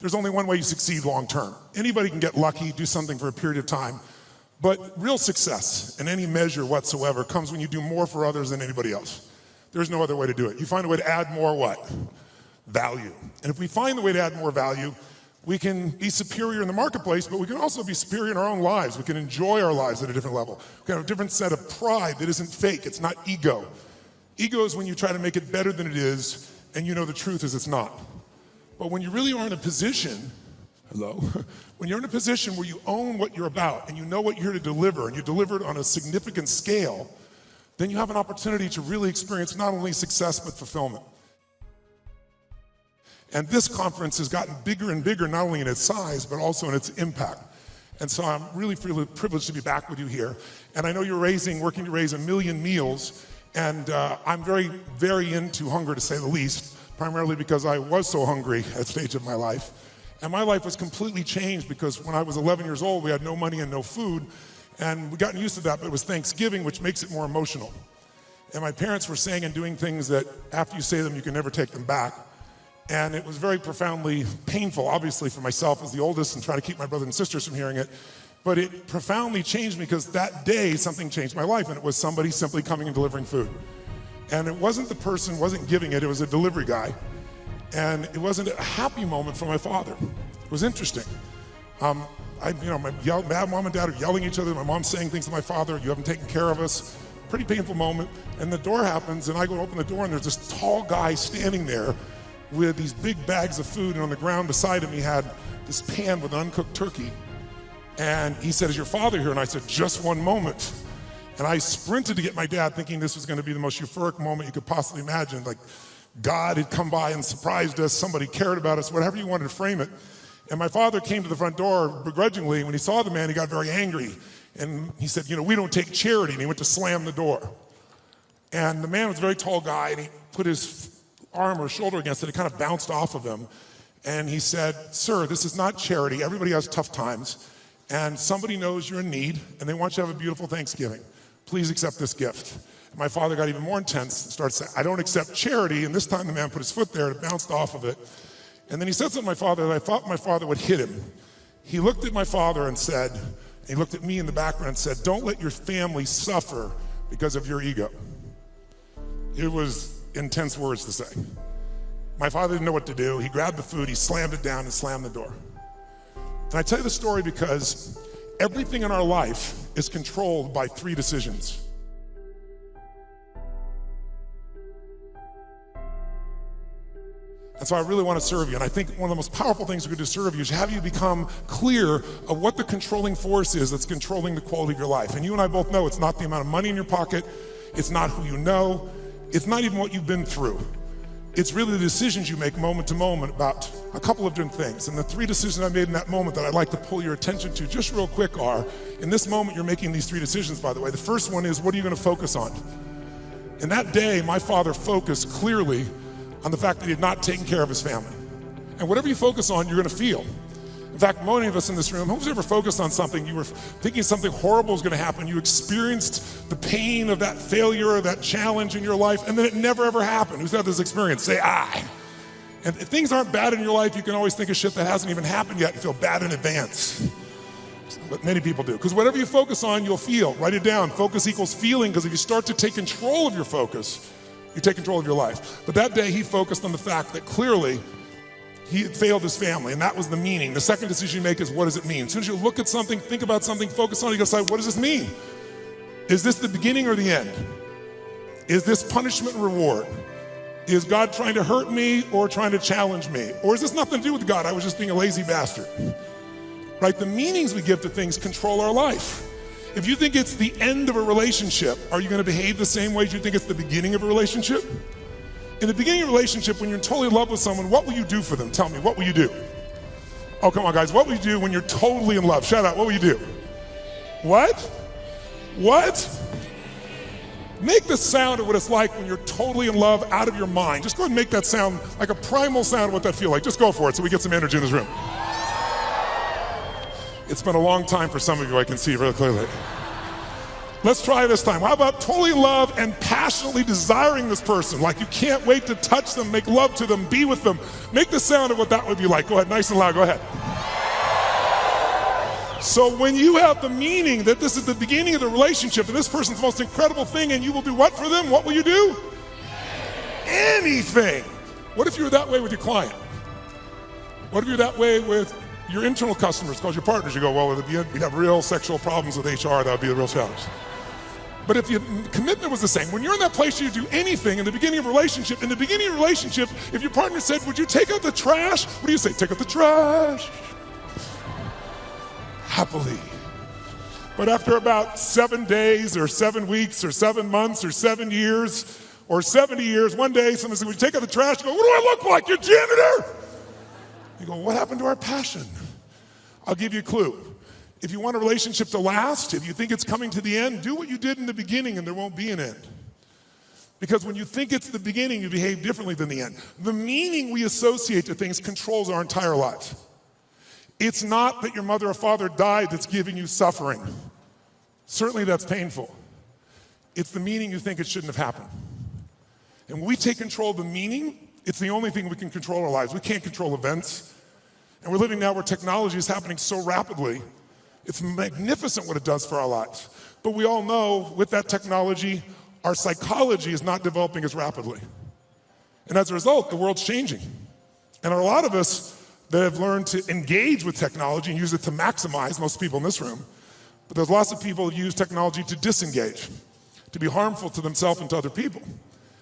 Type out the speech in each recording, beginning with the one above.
there's only one way you succeed long term. Anybody can get lucky, do something for a period of time, but real success in any measure whatsoever comes when you do more for others than anybody else. There's no other way to do it. You find a way to add more what? Value. And if we find the way to add more value, we can be superior in the marketplace, but we can also be superior in our own lives. We can enjoy our lives at a different level. We can have a different set of pride that isn't fake. It's not ego. Ego is when you try to make it better than it is, and you know the truth is it's not. But when you really are in a position, when you're in a position where you own what you're about, and you know what you're here to deliver, and you deliver it on a significant scale, then you have an opportunity to really experience not only success, but fulfillment. And this conference has gotten bigger and bigger, not only in its size, but also in its impact. And so I'm really privileged to be back with you here. And I know you're working to raise 1 million meals, and I'm very, very into hunger, to say the least, primarily because I was so hungry at a stage of my life. And my life was completely changed because when I was 11 years old, we had no money and no food, and we'd gotten used to that, but it was Thanksgiving, which makes it more emotional. And my parents were saying and doing things that after you say them, you can never take them back. And it was very profoundly painful, obviously, for myself as the oldest and trying to keep my brothers and sisters from hearing it. But it profoundly changed me because that day, something changed my life, and it was somebody simply coming and delivering food. And it wasn't the person, wasn't giving it, it was a delivery guy. And it wasn't a happy moment for my father. It was interesting. My mom and dad are yelling at each other. My mom's saying things to my father, "You haven't taken care of us." Pretty painful moment. And the door happens, and I go to open the door, and there's this tall guy standing there with these big bags of food, and on the ground beside him he had this pan with an uncooked turkey. And he said, "Is your father here?" And I said, "Just one moment." And I sprinted to get my dad, thinking this was going to be the most euphoric moment you could possibly imagine. Like God had come by and surprised us, somebody cared about us, whatever you wanted to frame it. And my father came to the front door begrudgingly. When he saw the man, he got very angry. And he said, "We don't take charity." And he went to slam the door. And the man was a very tall guy, and he put his arm or shoulder against it. It kind of bounced off of him. And he said, "Sir, this is not charity. Everybody has tough times. And somebody knows you're in need, and they want you to have a beautiful Thanksgiving. Please accept this gift." And my father got even more intense and started saying, "I don't accept charity." And this time the man put his foot there and it bounced off of it. And then he said something to my father that I thought my father would hit him. He looked at my father and said, and he looked at me in the background and said, "Don't let your family suffer because of your ego." It was intense words to say. My father didn't know what to do. He grabbed the food, he slammed it down and slammed the door. And I tell you the story because everything in our life is controlled by 3 decisions. And so I really want to serve you. And I think one of the most powerful things we could do to serve you is have you become clear of what the controlling force is that's controlling the quality of your life. And you and I both know it's not the amount of money in your pocket, it's not who you know, it's not even what you've been through. It's really the decisions you make moment to moment about a couple of different things. And the 3 decisions I made in that moment that I'd like to pull your attention to just real quick are, in this moment you're making these 3 decisions, by the way. The first one is, what are you going to focus on? And that day, my father focused clearly on the fact that he had not taken care of his family. And whatever you focus on, you're going to feel. In fact, many of us in this room, who's ever focused on something, you were thinking something horrible was going to happen, you experienced the pain of that failure or that challenge in your life, and then it never ever happened. Who's had this experience? Say, "I." And if things aren't bad in your life, you can always think of shit that hasn't even happened yet and feel bad in advance. But many people do. Because whatever you focus on, you'll feel. Write it down. Focus equals feeling, because if you start to take control of your focus, you take control of your life. But that day he focused on the fact that clearly he had failed his family, and that was the meaning. The second decision you make is, what does it mean? As soon as you look at something, think about something, focus on it, you gotta decide, what does this mean? Is this the beginning or the end? Is this punishment and reward? Is God trying to hurt me or trying to challenge me? Or is this nothing to do with God? I was just being a lazy bastard. Right? The meanings we give to things control our life. If you think it's the end of a relationship, are you going to behave the same way as you think it's the beginning of a relationship? In the beginning of a relationship, when you're totally in love with someone, what will you do for them? Tell me, what will you do? Oh, come on, guys. What will you do when you're totally in love? Shout out, what will you do? What? What? Make the sound of what it's like when you're totally in love out of your mind. Just go ahead and make that sound like a primal sound of what that feels like. Just go for it so we get some energy in this room. It's been a long time for some of you, I can see really clearly. Let's try this time. How about totally love and passionately desiring this person? Like you can't wait to touch them, make love to them, be with them. Make the sound of what that would be like. Go ahead, nice and loud, go ahead. So when you have the meaning that this is the beginning of the relationship and this person's the most incredible thing and you will do what for them? What will you do? Anything. What if you were that way with your client? What if you're that way with your internal customers, because your partners, you go, well, we'd have real sexual problems with HR, that would be a real challenge. But if your commitment was the same, when you're in that place you do anything in the beginning of a relationship, if your partner said, would you take out the trash? What do you say? Take out the trash. Happily. But after about 7 days or 7 weeks or 7 months or 7 years or 70 years, one day someone said, would you take out the trash? You go, what do I look like, your janitor? You go, what happened to our passion? I'll give you a clue. If you want a relationship to last, if you think it's coming to the end, do what you did in the beginning and there won't be an end. Because when you think it's the beginning, you behave differently than the end. The meaning we associate to things controls our entire lives. It's not that your mother or father died that's giving you suffering. Certainly that's painful. It's the meaning you think it shouldn't have happened. And when we take control of the meaning, it's the only thing we can control our lives. We can't control events. And we're living now where technology is happening so rapidly. It's magnificent what it does for our lives. But we all know with that technology, our psychology is not developing as rapidly. And as a result, the world's changing. And there are a lot of us that have learned to engage with technology and use it to maximize, most people in this room. But there's lots of people who use technology to disengage, to be harmful to themselves and to other people.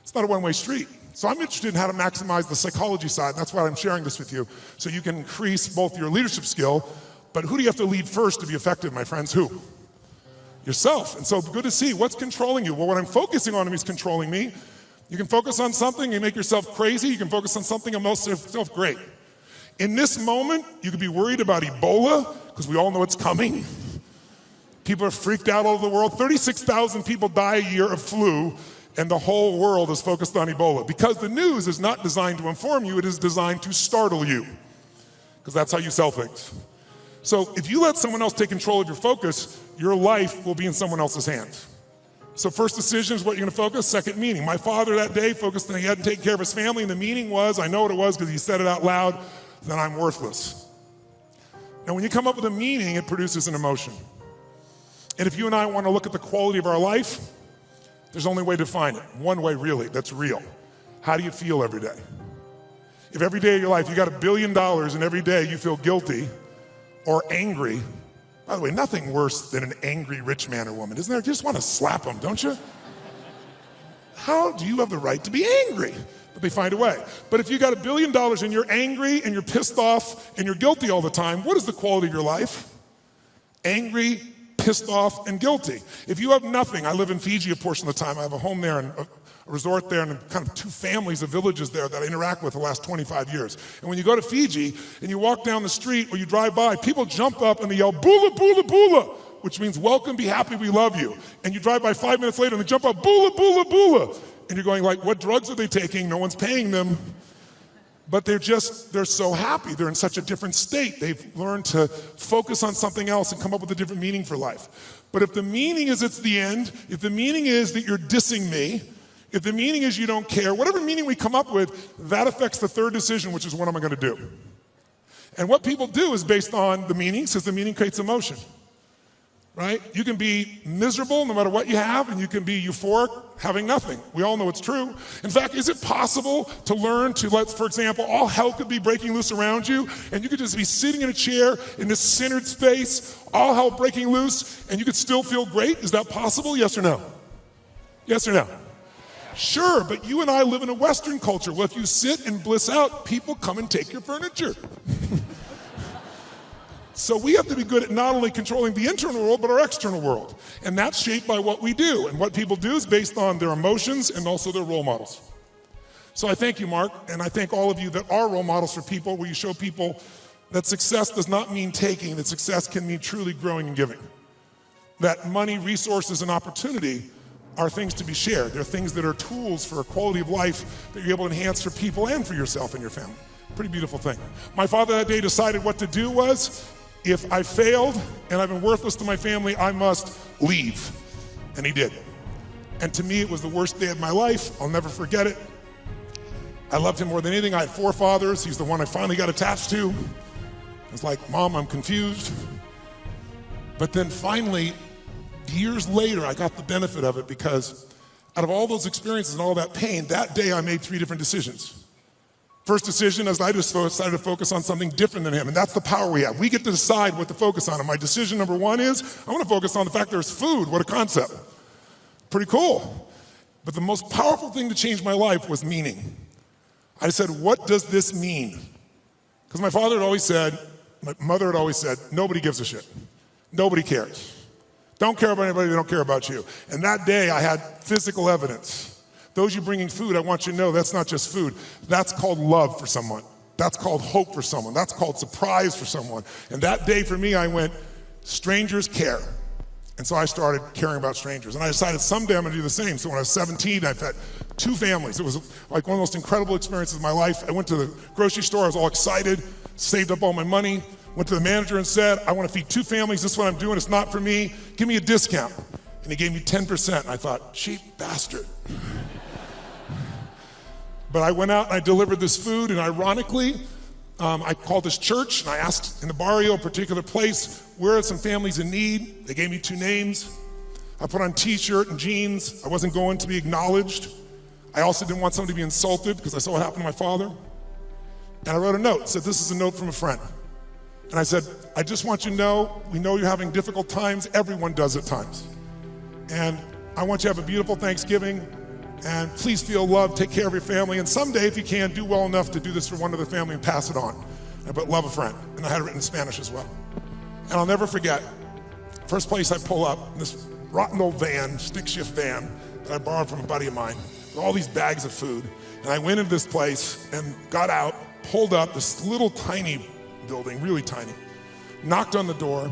It's not a one-way street. So I'm interested in how to maximize the psychology side, and that's why I'm sharing this with you, so you can increase both your leadership skill, but who do you have to lead first to be effective, my friends? Who? Yourself. And so good to see, what's controlling you? Well, what I'm focusing on is controlling me. You can focus on something and make yourself crazy. You can focus on something and make yourself great. In this moment, you could be worried about Ebola, because we all know it's coming. People are freaked out all over the world. 36,000 people die a year of flu, and the whole world is focused on Ebola. Because the news is not designed to inform you, it is designed to startle you. Because that's how you sell things. So if you let someone else take control of your focus, your life will be in someone else's hands. So first decision is what you're gonna focus, second meaning. My father that day focused on he hadn't taken care of his family, and the meaning was, I know what it was because he said it out loud, that I'm worthless. Now when you come up with a meaning, it produces an emotion. And if you and I wanna look at the quality of our life, there's only a way to define it. One way really, that's real. How do you feel every day? If every day of your life you got $1 billion and every day you feel guilty or angry, by the way, nothing worse than an angry rich man or woman, isn't there? You just want to slap them, don't you? How do you have the right to be angry? But they find a way. But if you got $1 billion and you're angry and you're pissed off and you're guilty all the time, what is the quality of your life? Angry, pissed off, and guilty. If you have nothing, I live in Fiji a portion of the time, I have a home there and a resort there and kind of 2 families of villages there that I interact with the last 25 years. And when you go to Fiji and you walk down the street or you drive by, people jump up and they yell, bula, bula, bula, which means welcome, be happy, we love you. And you drive by 5 minutes later and they jump up, bula, bula, bula. And you're going like, what drugs are they taking? No one's paying them. But they're so happy. They're in such a different state. They've learned to focus on something else and come up with a different meaning for life. But if the meaning is it's the end, if the meaning is that you're dissing me, if the meaning is you don't care, whatever meaning we come up with, that affects the third decision, which is what am I gonna do? And what people do is based on the meaning, because the meaning creates emotion, right? You can be miserable no matter what you have, and you can be euphoric having nothing. We all know it's true. In fact, is it possible to learn to let, for example, all hell could be breaking loose around you, and you could just be sitting in a chair in this centered space, all hell breaking loose, and you could still feel great? Is that possible, yes or no? Yes or no? Sure, but you and I live in a Western culture where if you sit and bliss out, people come and take your furniture. So we have to be good at not only controlling the internal world, but our external world. And that's shaped by what we do. And what people do is based on their emotions and also their role models. So I thank you, Mark, and I thank all of you that are role models for people, where you show people that success does not mean taking, that success can mean truly growing and giving. That money, resources, and opportunity are things to be shared. They're things that are tools for a quality of life that you're able to enhance for people and for yourself and your family. Pretty beautiful thing. My father that day decided what to do was, if I failed and I've been worthless to my family, I must leave. And he did. And to me, it was the worst day of my life. I'll never forget it. I loved him more than anything. I had 4 fathers. He's the one I finally got attached to. I was like, Mom, I'm confused. But then finally, years later, I got the benefit of it, because out of all those experiences and all that pain, that day I made 3 different decisions. First decision is I just decided to focus on something different than him, and that's the power we have. We get to decide what to focus on, and my decision number 1 is I want to focus on the fact there's food. What a concept. Pretty cool. But the most powerful thing to change my life was meaning. I said, what does this mean? Because my father had always said, my mother had always said, nobody gives a shit. Nobody cares. Don't care about anybody, they don't care about you. And that day I had physical evidence. Those you bringing food, I want you to know that's not just food. That's called love for someone. That's called hope for someone. That's called surprise for someone. And that day for me, I went, strangers care. And so I started caring about strangers. And I decided someday I'm gonna do the same. So when I was 17, I fed 2 families. It was like one of the most incredible experiences of my life. I went to the grocery store, I was all excited, saved up all my money, went to the manager and said, I wanna feed 2 families, this is what I'm doing, it's not for me, give me a discount. And he gave me 10%, and I thought, cheap bastard. But I went out and I delivered this food, and ironically, I called this church and I asked in the barrio, a particular place, where are some families in need? They gave me 2 names. I put on t-shirt and jeans. I wasn't going to be acknowledged. I also didn't want someone to be insulted because I saw what happened to my father. And I wrote a note, said, this is a note from a friend. And I said, I just want you to know, we know you're having difficult times. Everyone does at times. And I want you to have a beautiful Thanksgiving. And please feel loved, take care of your family. And someday, if you can, do well enough to do this for one other family and pass it on. But love a friend. And I had it written in Spanish as well. And I'll never forget, first place I pull up, this rotten old van, stick shift van, that I borrowed from a buddy of mine, with all these bags of food. And I went into this place and got out, pulled up this little tiny building, really tiny, knocked on the door.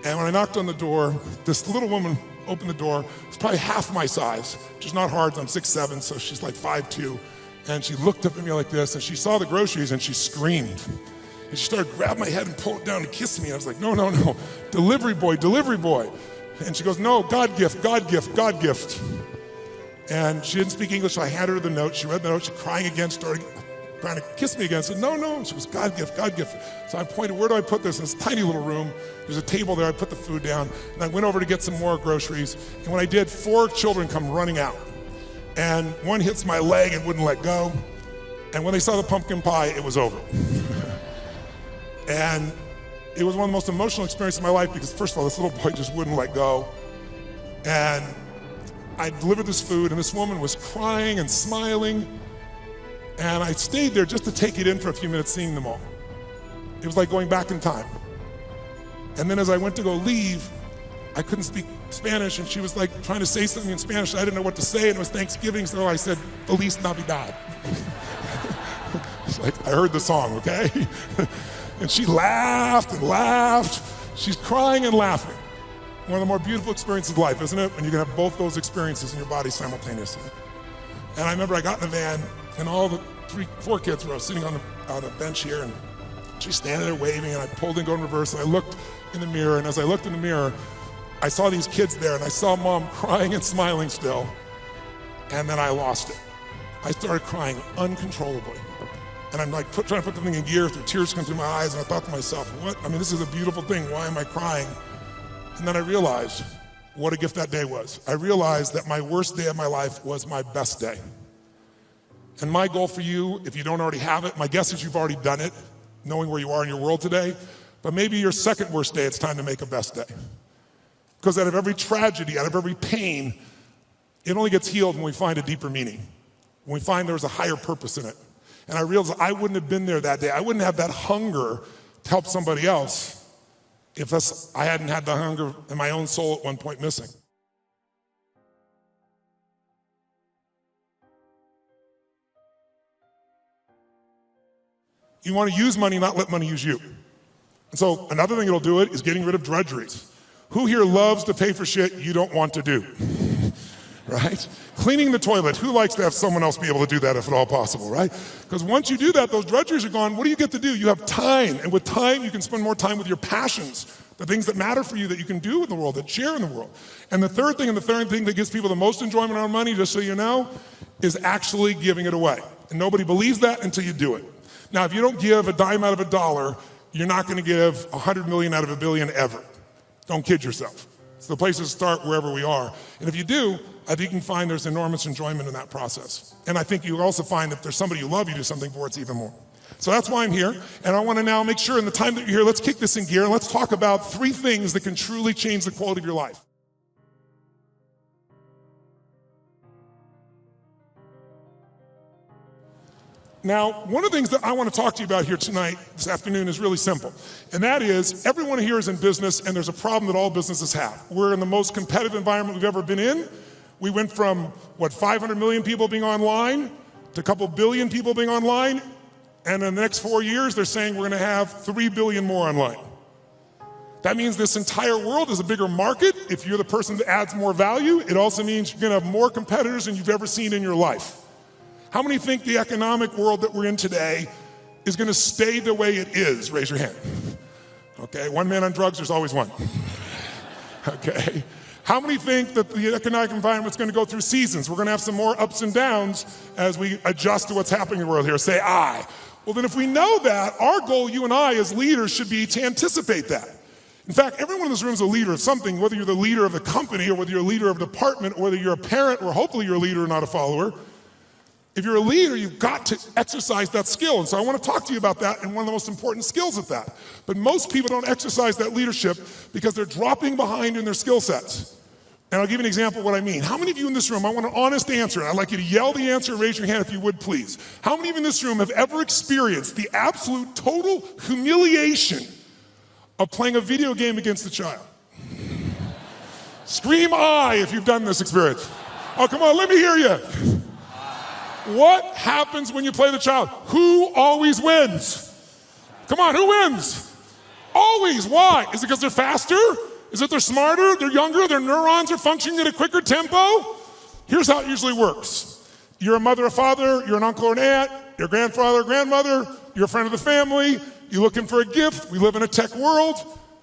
And when I knocked on the door, this little woman opened the door. It's probably half my size, which is not hard. I'm 6'7", so she's like 5'2". And she looked up at me like this, and she saw the groceries, and she screamed. And she started grabbing my head and pull it down and kiss me. And I was like, no, no, no, delivery boy, delivery boy. And she goes, no, God gift, God gift, God gift. And she didn't speak English, so I handed her the note. She read the note, she crying again, started trying to kiss me again. I said, no, no. She goes, God gift, God gift. So I pointed, where do I put this? In this tiny little room. There's a table there, I put the food down, and I went over to get some more groceries. And when I did, 4 children come running out. And one hits my leg and wouldn't let go. And when they saw the pumpkin pie, it was over. And it was one of the most emotional experiences of my life because first of all, this little boy just wouldn't let go. And I delivered this food and this woman was crying and smiling. And I stayed there just to take it in for a few minutes, seeing them all. It was like going back in time. And then as I went to go leave, I couldn't speak Spanish, and she was like trying to say something in Spanish. I didn't know what to say, and it was Thanksgiving, so I said, Feliz Navidad. It's like, I heard the song, okay? And she laughed and laughed. She's crying and laughing. One of the more beautiful experiences of life, isn't it? When you can have both those experiences in your body simultaneously. And I remember I got in the van, and all the 4 kids were sitting on a bench here, and she's standing there waving, and I pulled and go in reverse, and I looked in the mirror, and as I looked in the mirror, I saw these kids there, and I saw Mom crying and smiling still, and then I lost it. I started crying uncontrollably. And I'm like trying to put the thing in gear, through tears come through my eyes, and I thought to myself, what? I mean, this is a beautiful thing, why am I crying? And then I realized what a gift that day was. I realized that my worst day of my life was my best day. And my goal for you, if you don't already have it, my guess is you've already done it, knowing where you are in your world today, but maybe your second worst day, it's time to make a best day. Because out of every tragedy, out of every pain, it only gets healed when we find a deeper meaning, when we find there's a higher purpose in it. And I realized I wouldn't have been there that day. I wouldn't have that hunger to help somebody else if I hadn't had the hunger in my own soul at one point missing. You want to use money, not let money use you. And so another thing that'll do it is getting rid of drudgeries. Who here loves to pay for shit you don't want to do? Right? Cleaning the toilet, who likes to have someone else be able to do that if at all possible, right? Because once you do that, those drudgeries are gone, what do you get to do? You have time, and with time, you can spend more time with your passions, The things that matter for you that you can do in the world, that share in the world. And the third thing that gives people the most enjoyment on money, just so you know, is actually giving it away. And nobody believes that until you do it. Now, if you don't give a dime out of a dollar, you're not going to give 100 million out of a billion ever. Don't kid yourself. So the place is to start wherever we are. And if you do, I think you can find there's enormous enjoyment in that process. And I think you'll also find that if there's somebody you love, you do something for, it's even more. So that's why I'm here. And I want to now make sure in the time that you're here, let's kick this in gear and let's talk about 3 things that can truly change the quality of your life. Now, one of the things that I want to talk to you about here tonight, this afternoon, is really simple. And that is, everyone here is in business, and there's a problem that all businesses have. We're in the most competitive environment we've ever been in. We went from, 500 million people being online to a couple billion people being online. And in the next 4 years, they're saying we're going to have 3 billion more online. That means this entire world is a bigger market. If you're the person that adds more value, it also means you're going to have more competitors than you've ever seen in your life. How many think the economic world that we're in today is going to stay the way it is? Raise your hand. Okay, one man on drugs, there's always one. Okay. How many think that the economic environment is going to go through seasons? We're going to have some more ups and downs as we adjust to what's happening in the world here. Say aye. Well, then if we know that, our goal, you and I as leaders, should be to anticipate that. In fact, everyone in this room is a leader of something, whether you're the leader of the company or whether you're a leader of a department or whether you're a parent or hopefully you're a leader and not a follower. If you're a leader, you've got to exercise that skill. And so I want to talk to you about that and one of the most important skills at that. But most people don't exercise that leadership because they're dropping behind in their skill sets. And I'll give you an example of what I mean. How many of you in this room, I want an honest answer, and I'd like you to yell the answer and raise your hand if you would, please. How many of you in this room have ever experienced the absolute total humiliation of playing a video game against a child? Scream aye if you've done this experience. Oh, come on, let me hear you. What happens when you play the child? Who always wins? Come on, who wins? Always. Why? Is it because they're faster? Is it they're smarter? They're younger? Their neurons are functioning at a quicker tempo? Here's how it usually works. You're a mother or father, you're an uncle or an aunt, you're a grandfather or grandmother, you're a friend of the family, you're looking for a gift. We live in a tech world,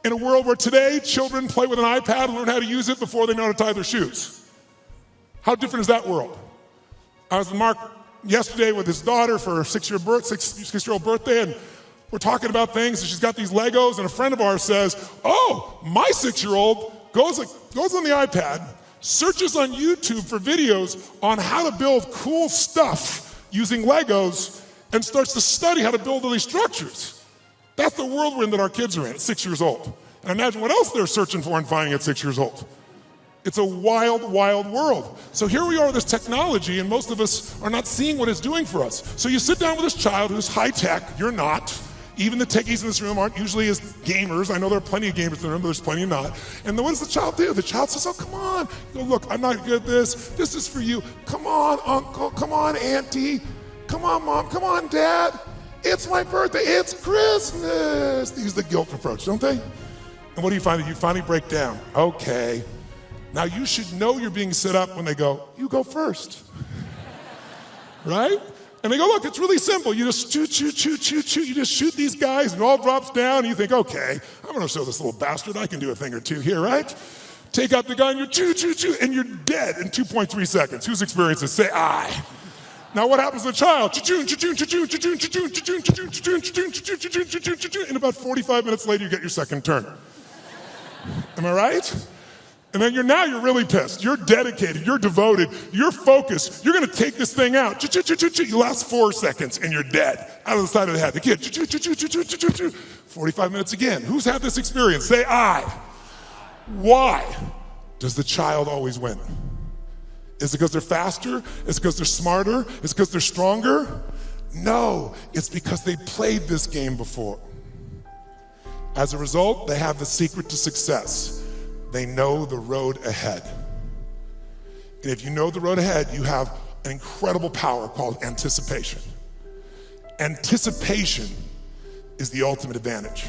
in a world where today children play with an iPad and learn how to use it before they know how to tie their shoes. How different is that world? I was with Mark yesterday with his daughter for her 6-year-old birthday, and we're talking about things, and she's got these Legos, and a friend of ours says, oh, my 6-year-old goes on the iPad, searches on YouTube for videos on how to build cool stuff using Legos, and starts to study how to build all these structures. That's the world we're in that our kids are in at 6 years old. And imagine what else they're searching for and finding at 6 years old. It's a wild, wild world. So here we are with this technology, and most of us are not seeing what it's doing for us. So you sit down with this child who's high tech, you're not. Even the techies in this room aren't usually as gamers. I know there are plenty of gamers in the room, but there's plenty of not. And then what does the child do? The child says, oh, come on. You go, look, I'm not good at this. This is for you. Come on, uncle. Come on, auntie. Come on, mom. Come on, dad. It's my birthday. It's Christmas. They use the guilt approach, don't they? And what do you find? You finally break down. Okay. Now you should know you're being set up when they go, you go first. Right? And they go, look, it's really simple. You just shoot. You just shoot these guys and it all drops down. And you think, okay, I'm going to show this little bastard I can do a thing or two here, right? Take out the gun, you shoot, and you're dead in 2.3 seconds. Whose experience is? Say aye. Now what happens to the child? And about 45 minutes later, you get your second turn. Am I right? And then you're really pissed. You're dedicated. You're devoted. You're focused. You're going to take this thing out. You last 4 seconds and you're dead. Out of the side of the head. The kid. 45 minutes again. Who's had this experience? Say aye. Why does the child always win? Is it because they're faster? Is it because they're smarter? Is it because they're stronger? No, it's because they played this game before. As a result, they have the secret to success. They know the road ahead. And if you know the road ahead, you have an incredible power called anticipation. Anticipation is the ultimate advantage.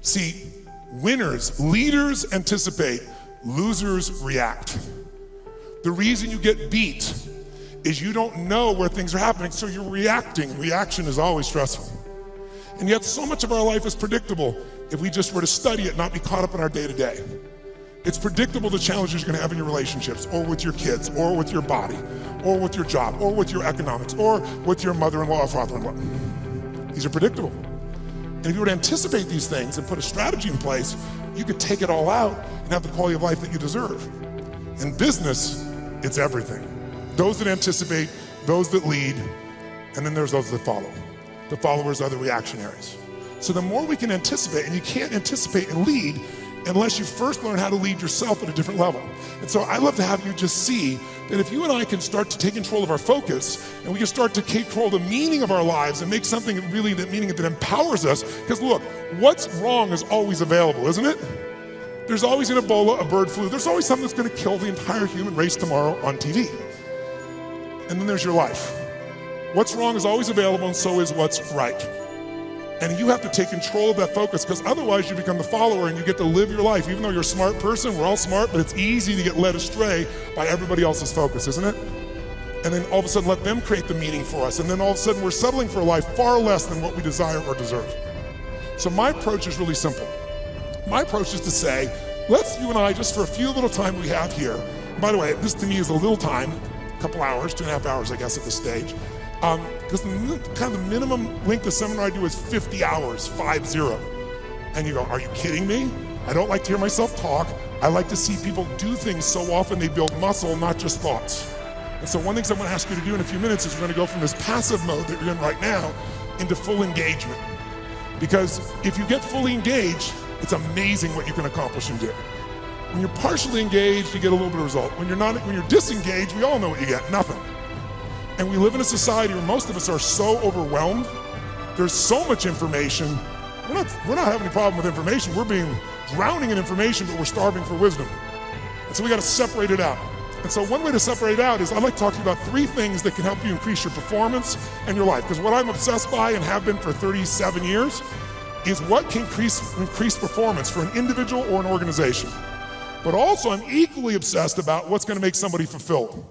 See, winners, leaders anticipate, losers react. The reason you get beat is you don't know where things are happening, so you're reacting. Reaction is always stressful. And yet so much of our life is predictable if we just were to study it, not be caught up in our day-to-day. It's predictable the challenges you're gonna have in your relationships, or with your kids, or with your body, or with your job, or with your economics, or with your mother-in-law or father-in-law. These are predictable. And if you were to anticipate these things and put a strategy in place, you could take it all out and have the quality of life that you deserve. In business, it's everything. Those that anticipate, those that lead, and then there's those that follow. The followers are the reactionaries. So the more we can anticipate, and you can't anticipate and lead unless you first learn how to lead yourself at a different level. And so I love to have you just see that if you and I can start to take control of our focus, and we can start to take control of the meaning of our lives and make something really that meaning that empowers us, because look, what's wrong is always available, isn't it? There's always an Ebola, a bird flu, there's always something that's gonna kill the entire human race tomorrow on TV. And then there's your life. What's wrong is always available, and so is what's right. And you have to take control of that focus, because otherwise you become the follower and you get to live your life. Even though you're a smart person, we're all smart, but it's easy to get led astray by everybody else's focus, isn't it? And then all of a sudden let them create the meaning for us. And then all of a sudden we're settling for a life far less than what we desire or deserve. So my approach is really simple. My approach is to say, let's you and I, just for a few little time we have here. By the way, this to me is a little time, a couple hours, 2.5 hours, I guess, at this stage. Because kind of the minimum length of seminar I do is 50 hours, 50. And you go, are you kidding me? I don't like to hear myself talk. I like to see people do things so often they build muscle, not just thoughts. And so one thing I'm gonna ask you to do in a few minutes is we're gonna go from this passive mode that you're in right now into full engagement. Because if you get fully engaged, it's amazing what you can accomplish and do. When you're partially engaged, you get a little bit of result. When you're disengaged, we all know what you get, nothing. And we live in a society where most of us are so overwhelmed. There's so much information. We're not having any problem with information. We're being drowning in information, but we're starving for wisdom. And so we gotta separate it out. And so one way to separate it out is I'd like to talk to you about 3 things that can help you increase your performance and your life. Because what I'm obsessed by and have been for 37 years is what can increase performance for an individual or an organization. But also I'm equally obsessed about what's gonna make somebody fulfilled.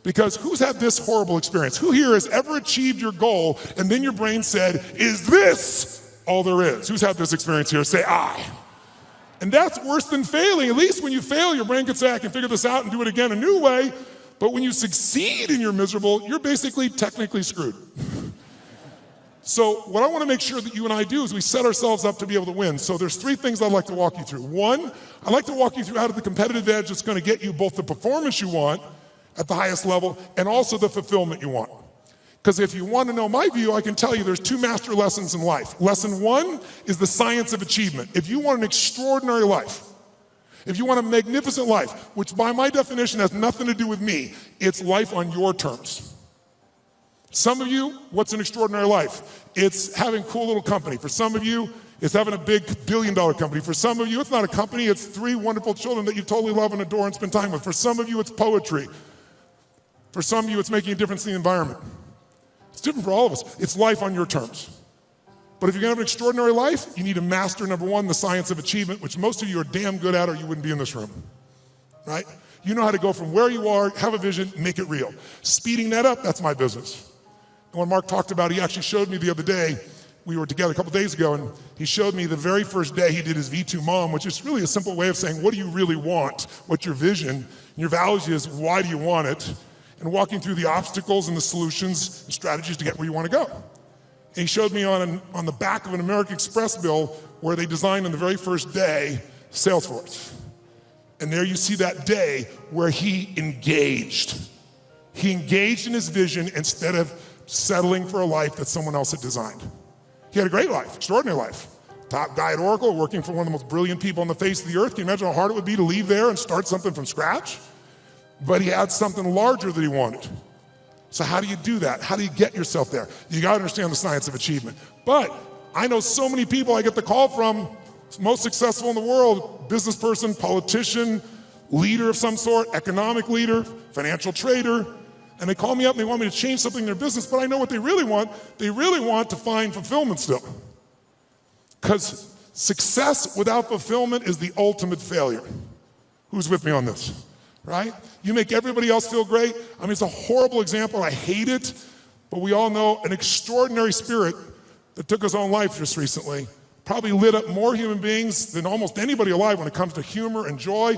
Because who's had this horrible experience? Who here has ever achieved your goal and then your brain said, is this all there is? Who's had this experience here? Say I. And that's worse than failing. At least when you fail, your brain can say, I can figure this out and do it again a new way. But when you succeed and you're miserable, you're basically technically screwed. So what I want to make sure that you and I do is we set ourselves up to be able to win. So there's 3 things I'd like to walk you through. 1, I'd like to walk you through how to the competitive edge that's going to get you both the performance you want at the highest level and also the fulfillment you want. Because if you want to know my view, I can tell you there's 2 master lessons in life. Lesson 1 is the science of achievement. If you want an extraordinary life, if you want a magnificent life, which by my definition has nothing to do with me, it's life on your terms. Some of you, what's an extraordinary life? It's having a cool little company. For some of you, it's having a big billion-dollar company. For some of you, it's not a company, it's 3 wonderful children that you totally love and adore and spend time with. For some of you, it's poetry. For some of you, it's making a difference in the environment. It's different for all of us. It's life on your terms. But if you're gonna have an extraordinary life, you need to master, number 1, the science of achievement, which most of you are damn good at or you wouldn't be in this room, right? You know how to go from where you are, have a vision, make it real. Speeding that up, that's my business. And when Mark talked about it, he actually showed me the other day, we were together a couple days ago, and he showed me the very first day he did his V2 Mom, which is really a simple way of saying, what do you really want? What's your vision? And your values is, why do you want it? And walking through the obstacles and the solutions and strategies to get where you want to go. And he showed me on the back of an American Express bill where they designed on the very first day, Salesforce. And there you see that day where he engaged. He engaged in his vision instead of settling for a life that someone else had designed. He had a great life, extraordinary life. Top guy at Oracle, working for one of the most brilliant people on the face of the earth. Can you imagine how hard it would be to leave there and start something from scratch? But he had something larger that he wanted. So how do you do that? How do you get yourself there? You gotta understand the science of achievement. But I know so many people I get the call from, most successful in the world, business person, politician, leader of some sort, economic leader, financial trader, and they call me up and they want me to change something in their business, but I know what they really want. They really want to find fulfillment still. Because success without fulfillment is the ultimate failure. Who's with me on this? Right? You make everybody else feel great. I mean, it's a horrible example. I hate it. But we all know an extraordinary spirit that took his own life just recently, probably lit up more human beings than almost anybody alive when it comes to humor and joy.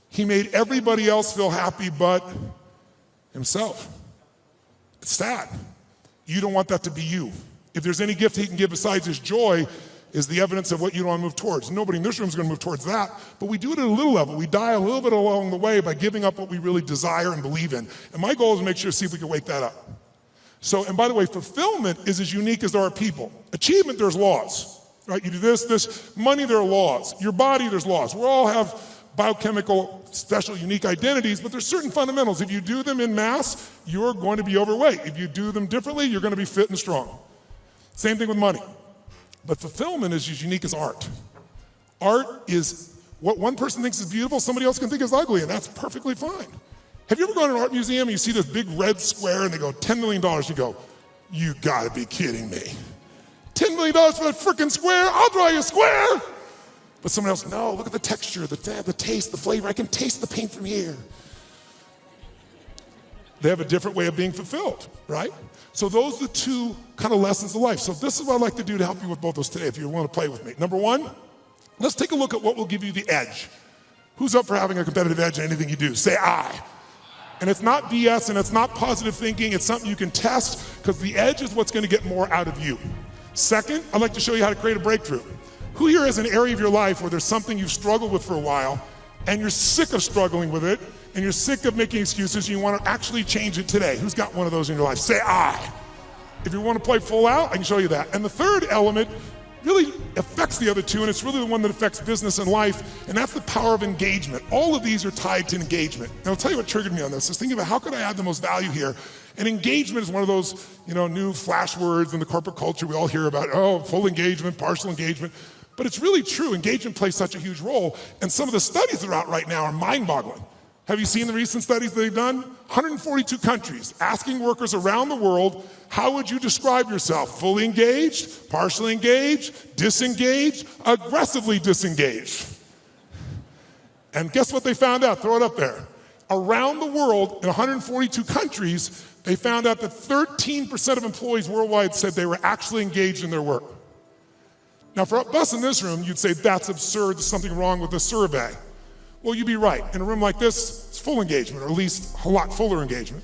He made everybody else feel happy but himself. It's sad. You don't want that to be you. If there's any gift he can give besides his joy, is the evidence of what you don't want to move towards. Nobody in this room is going to move towards that, but we do it at a little level. We die a little bit along the way by giving up what we really desire and believe in. And my goal is to make sure to see if we can wake that up. So, and by the way, fulfillment is as unique as there are people. Achievement, there's laws, right? You do this, money, there are laws. Your body, there's laws. We all have biochemical, special, unique identities, but there's certain fundamentals. If you do them in mass, you're going to be overweight. If you do them differently, you're going to be fit and strong. Same thing with money. But fulfillment is as unique as art. Art is what one person thinks is beautiful, somebody else can think is ugly, and that's perfectly fine. Have you ever gone to an art museum and you see this big red square and they go, $10 million, you go, you gotta be kidding me. $10 million for that frickin' square? I'll draw you a square. But someone else, no, look at the texture, the taste, the flavor, I can taste the paint from here. They have a different way of being fulfilled, right? So those are the two kind of lessons of life. So this is what I'd like to do to help you with both those today, if you want to play with me. Number one, let's take a look at what will give you the edge. Who's up for having a competitive edge in anything you do? Say I. And it's not BS and it's not positive thinking, it's something you can test because the edge is what's going to get more out of you. Second, I'd like to show you how to create a breakthrough. Who here has an area of your life where there's something you've struggled with for a while and you're sick of struggling with it and you're sick of making excuses and you want to actually change it today? Who's got one of those in your life? Say I. If you want to play full out, I can show you that. And the third element really affects the other two, and it's really the one that affects business and life, and that's the power of engagement. All of these are tied to engagement. And I'll tell you what triggered me on this, is thinking about how could I add the most value here? And engagement is one of those, new flash words in the corporate culture we all hear about, full engagement, partial engagement. But it's really true, engagement plays such a huge role, and some of the studies that are out right now are mind-boggling. Have you seen the recent studies that they've done? 142 countries asking workers around the world, how would you describe yourself? Fully engaged, partially engaged, disengaged, aggressively disengaged. And guess what they found out? Throw it up there. Around the world, in 142 countries, they found out that 13% of employees worldwide said they were actually engaged in their work. Now for us in this room, you'd say that's absurd, there's something wrong with the survey. Well, you'd be right. In a room like this, it's full engagement, or at least a lot fuller engagement.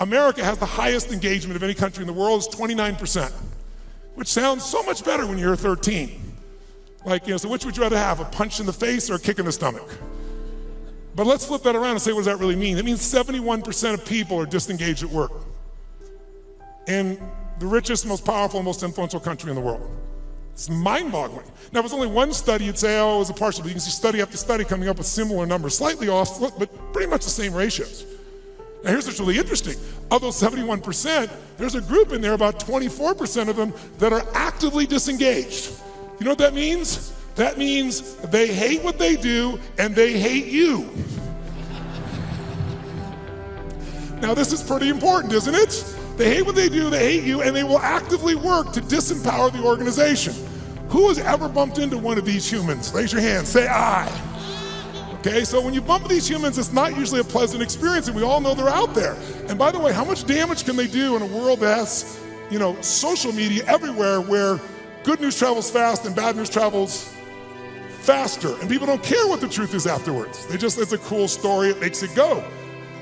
America has the highest engagement of any country in the world, it's 29%, which sounds so much better when you're 13. So which would you rather have, a punch in the face or a kick in the stomach? But let's flip that around and say, what does that really mean? It means 71% of people are disengaged at work in the richest, most powerful, most influential country in the world. It's mind-boggling. Now, if it was only one study, you'd say, it was a partial, but you can see study after study coming up with similar numbers, slightly off, but pretty much the same ratios. Now, here's what's really interesting. Of those 71%, there's a group in there, about 24% of them, that are actively disengaged. You know what that means? That means they hate what they do, and they hate you. Now, this is pretty important, isn't it? They hate what they do, they hate you, and they will actively work to disempower the organization. Who has ever bumped into one of these humans? Raise your hand, say I. Okay, so when you bump into these humans, it's not usually a pleasant experience, and we all know they're out there. And by the way, how much damage can they do in a world that has, social media everywhere where good news travels fast and bad news travels faster, and people don't care what the truth is afterwards. It's a cool story, it makes it go.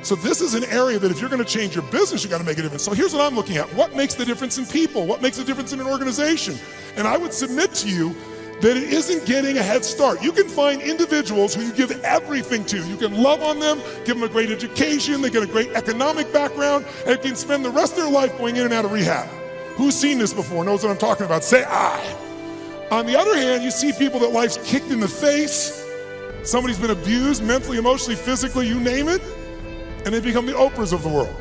So this is an area that if you're going to change your business, you got to make a difference. So here's what I'm looking at. What makes the difference in people? What makes the difference in an organization? And I would submit to you that it isn't getting a head start. You can find individuals who you give everything to. You can love on them, give them a great education, they get a great economic background, and they can spend the rest of their life going in and out of rehab. Who's seen this before, knows what I'm talking about? Say I. On the other hand, you see people that life's kicked in the face, somebody's been abused mentally, emotionally, physically, you name it, and they become the Oprahs of the world.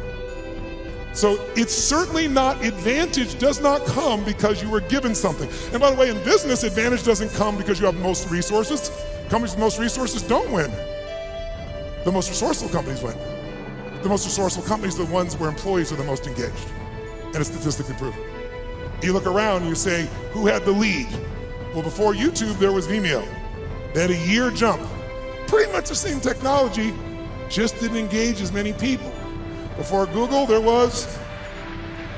So it's certainly not, advantage does not come because you were given something. And by the way, in business, advantage doesn't come because you have the most resources. Companies with the most resources don't win. The most resourceful companies win. The most resourceful companies are the ones where employees are the most engaged. And it's statistically proven. You look around and you say, who had the lead? Well, before YouTube, there was Vimeo. They had a year jump. Pretty much the same technology, just didn't engage as many people. Before Google, there was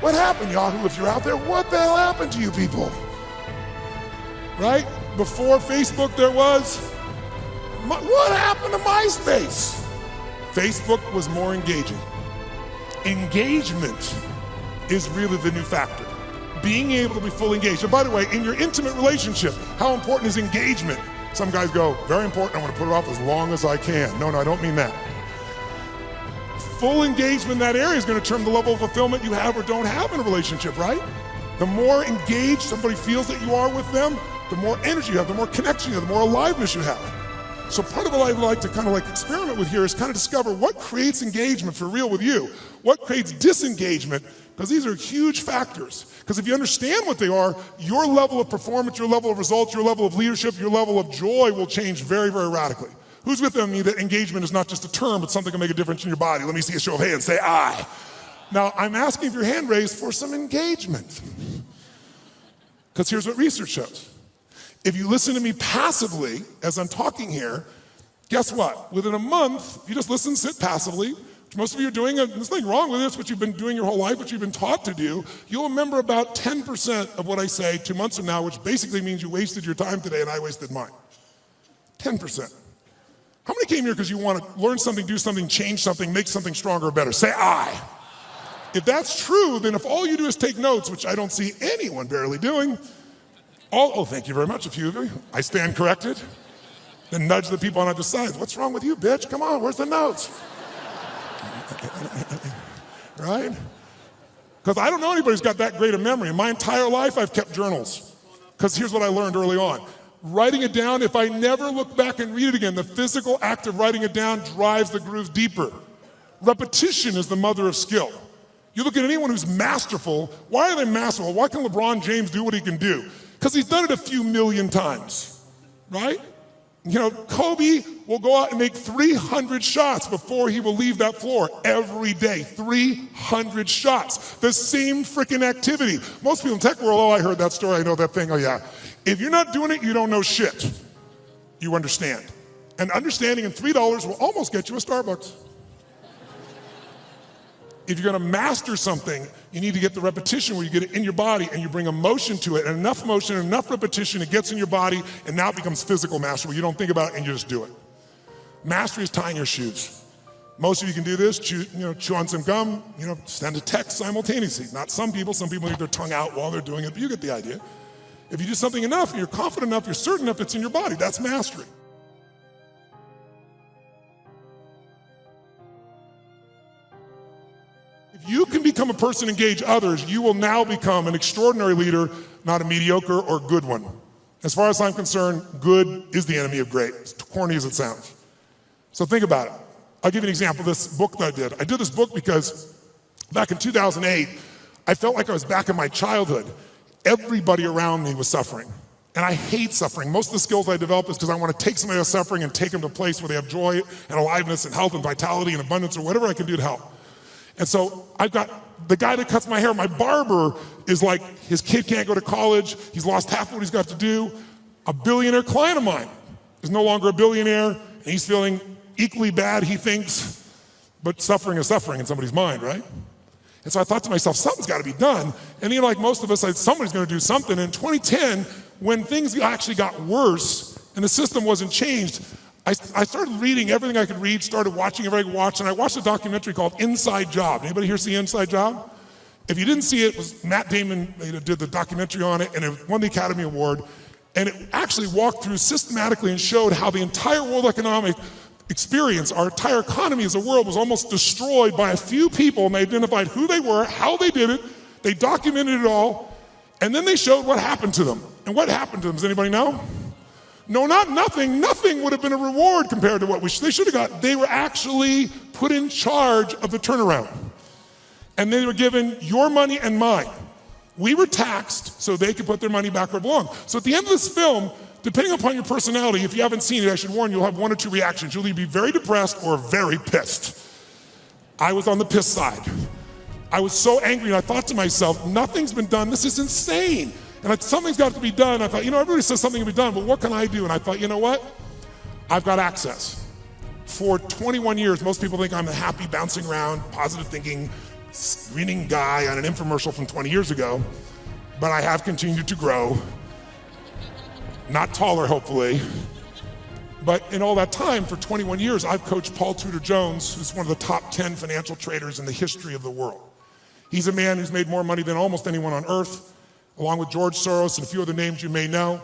What happened, Yahoo? If you're out there, what the hell happened to you people? Right? Before Facebook there was, what happened to MySpace? Facebook was more engaging. Engagement is really the new factor. Being able to be fully engaged. And by the way, in your intimate relationship, how important is engagement? Some guys go, very important, I want to put it off as long as I can. No, I don't mean that. Full engagement in that area is going to determine the level of fulfillment you have or don't have in a relationship, right? The more engaged somebody feels that you are with them, the more energy you have, the more connection you have, the more aliveness you have. So part of what I'd like to kind of like experiment with here is kind of discover what creates engagement for real with you, what creates disengagement, because these are huge factors. Because if you understand what they are, your level of performance, your level of results, your level of leadership, your level of joy will change very, very radically. Who's with me that engagement is not just a term, but something that can make a difference in your body? Let me see a show of hands, say I. Now, I'm asking for your hand raised for some engagement. Because here's what research shows. If you listen to me passively as I'm talking here, guess what? Within a month, if you just listen, sit passively, which most of you are doing, there's nothing wrong with this, what you've been doing your whole life, what you've been taught to do, you'll remember about 10% of what I say 2 months from now, which basically means you wasted your time today and I wasted mine. 10%. How many came here because you want to learn something, do something, change something, make something stronger or better? Say I. If that's true, then if all you do is take notes, which I don't see anyone barely doing, oh, thank you very much, a few of you. I stand corrected. Then nudge the people on either side. What's wrong with you, bitch? Come on, where's the notes? Right? Because I don't know anybody who's got that great a memory. In my entire life, I've kept journals. Because here's what I learned early on. Writing it down, if I never look back and read it again, the physical act of writing it down drives the groove deeper. Repetition is the mother of skill. You look at anyone who's masterful, why are they masterful? Why can LeBron James do what he can do? Because he's done it a few million times, right? You know, Kobe will go out and make 300 shots before he will leave that floor every day. 300 shots. The same freaking activity. Most people in tech world, oh, I heard that story, I know that thing, oh yeah. If you're not doing it, you don't know shit. You understand. And understanding in $3 will almost get you a Starbucks. If you're gonna master something, you need to get the repetition where you get it in your body and you bring emotion to it, and enough motion, enough repetition, it gets in your body, and now it becomes physical mastery where you don't think about it and you just do it. Mastery is tying your shoes. Most of you can do this, chew on some gum, send a text simultaneously. Not some people leave their tongue out while they're doing it, but you get the idea. If you do something enough, and you're confident enough, you're certain enough it's in your body, that's mastery. If you can become a person, engage others, you will now become an extraordinary leader, not a mediocre or good one. As far as I'm concerned, good is the enemy of great, as corny as it sounds. So think about it. I'll give you an example of this book that I did. I did this book because back in 2008, I felt like I was back in my childhood. Everybody around me was suffering. And I hate suffering. Most of the skills I develop is because I want to take somebody else suffering and take them to a place where they have joy and aliveness and health and vitality and abundance or whatever I can do to help. And so I've got the guy that cuts my hair, my barber is like, his kid can't go to college, he's lost half of what he's got to do. A billionaire client of mine is no longer a billionaire, and he's feeling equally bad, he thinks, but suffering is suffering in somebody's mind, right? And so I thought to myself, something's got to be done. And like most of us, somebody's going to do something. In 2010, when things actually got worse and the system wasn't changed, I started reading everything I could read, started watching everything I could watch, and I watched a documentary called Inside Job. Anybody here see Inside Job? If you didn't see it, it was Matt Damon did the documentary on it, and it won the Academy Award. And it actually walked through systematically and showed how the entire world economic experience, our entire economy as a world, was almost destroyed by a few people, and they identified who they were, how they did it, they documented it all, and then they showed what happened to them. And what happened to them, does anybody know? No, not nothing. Nothing would have been a reward compared to what they should have got. They were actually put in charge of the turnaround. And they were given your money and mine. We were taxed so they could put their money back where it belonged. So at the end of this film, depending upon your personality, if you haven't seen it, I should warn you, you'll have one or two reactions. You'll either be very depressed or very pissed. I was on the piss side. I was so angry, and I thought to myself, nothing's been done. This is insane. And something's got to be done. I thought, everybody says something can be done, but what can I do? And I thought, you know what? I've got access. For 21 years, most people think I'm a happy, bouncing around, positive thinking, screening guy on an infomercial from 20 years ago, but I have continued to grow. Not taller, hopefully. But in all that time, for 21 years, I've coached Paul Tudor Jones, who's one of the top 10 financial traders in the history of the world. He's a man who's made more money than almost anyone on earth, along with George Soros and a few other names you may know.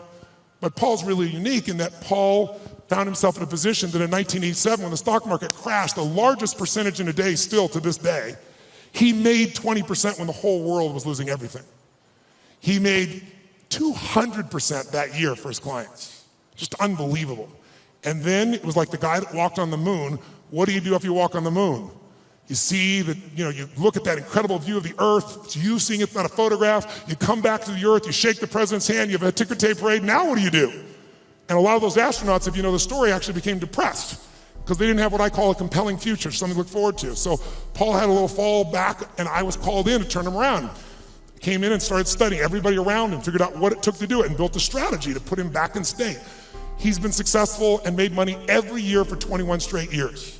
But Paul's really unique in that Paul found himself in a position that in 1987, when the stock market crashed, the largest percentage in a day still to this day, he made 20% when the whole world was losing everything. He made 200% that year for his clients. Just unbelievable. And then it was like the guy that walked on the moon. What do you do if you walk on the moon? You see that, you look at that incredible view of the earth. It's you seeing it, it's not a photograph. You come back to the earth, you shake the president's hand, you have a ticker tape parade. Now what do? And a lot of those astronauts, if you know the story, actually became depressed because they didn't have what I call a compelling future, something to look forward to. So Paul had a little fall back, and I was called in to turn him around. Came in and started studying everybody around him, figured out what it took to do it, and built a strategy to put him back in state. He's been successful and made money every year for 21 straight years.